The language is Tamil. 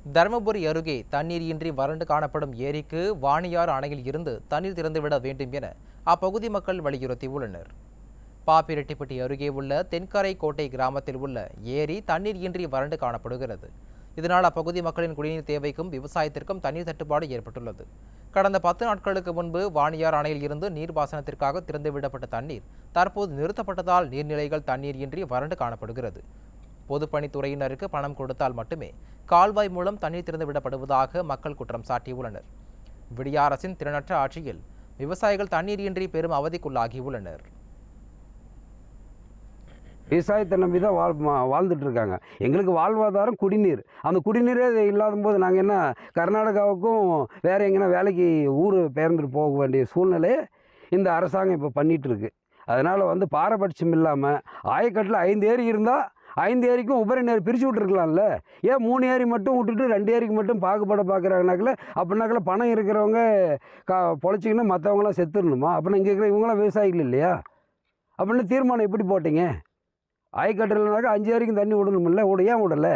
தருமபுரி அருகே தண்ணீர் இன்றி வறண்டு காணப்படும் ஏரிக்கு வாணியாறு அணையில் இருந்து தண்ணீர் திறந்துவிட வேண்டும் என அப்பகுதி மக்கள் வலியுறுத்தியுள்ளனர். பாப்பிரெட்டிப்பட்டி அருகே உள்ள தென்கரை கோட்டை கிராமத்தில் உள்ள ஏரி தண்ணீர் இன்றி வறண்டு காணப்படுகிறது. இதனால் அப்பகுதி மக்களின் குடிநீர் தேவைக்கும் விவசாயத்திற்கும் தண்ணீர் தட்டுப்பாடு ஏற்பட்டுள்ளது. கடந்த 10 நாட்களுக்கு முன்பு வாணியார் அணையில் இருந்து நீர்ப்பாசனத்திற்காக திறந்துவிடப்பட்ட தண்ணீர் தற்போது நிறுத்தப்பட்டதால் நீர்நிலைகள் தண்ணீர் இன்றி வறண்டு காணப்படுகிறது. பொதுப்பணித்துறையினருக்கு பணம் கொடுத்தால் மட்டுமே கால்வாய் மூலம் தண்ணீர் திறந்து விடப்படுவதாக மக்கள் குற்றம் சாட்டியுள்ளனர். விடிய அரசின் திறனற்ற ஆட்சியில் விவசாயிகள் தண்ணீர் இன்றி பெரும் அவதிக்குள்ளாகியுள்ளனர். விவசாயத்தை நம்பி தான் வாழ்ந்துட்டு இருக்காங்க. எங்களுக்கு வாழ்வாதாரம் குடிநீர். அந்த குடிநீரே இல்லாத போது நாங்கள் என்ன கர்நாடகாவுக்கும் வேறு எங்கன்னா வேலைக்கு ஊர் பெயர்ந்துட்டு போக வேண்டிய சூழ்நிலையை இந்த அரசாங்கம் இப்போ பண்ணிகிட்டு இருக்கு. அதனால் பாரபட்சம் இல்லாமல் ஆயக்கட்டில் 5 ஏரி இருந்தால் 5 ஏரிக்கும் உபரி நீர் பிரித்து விட்டுருக்கலாம்ல. ஏன் 3 ஏரி மட்டும் விட்டுட்டு 2 ஏரிக்கு மட்டும் பாகுபட பார்க்குறாங்கனாக்கில் அப்படின்னாக்கில் பணம் இருக்கிறவங்க பொழைச்சிக்கின்னு மற்றவங்களாம் செத்துடணுமா? அப்படின்னா இங்கே இருக்கிற இவங்களாம் விவசாயிகள் இல்லையா? அப்படின்னு தீர்மானம் எப்படி போட்டீங்க? ஆயக்கட்டில்னாக்கா 5 ஏரிக்கும் தண்ணி விடணுமில்ல, ஏன் விடலை?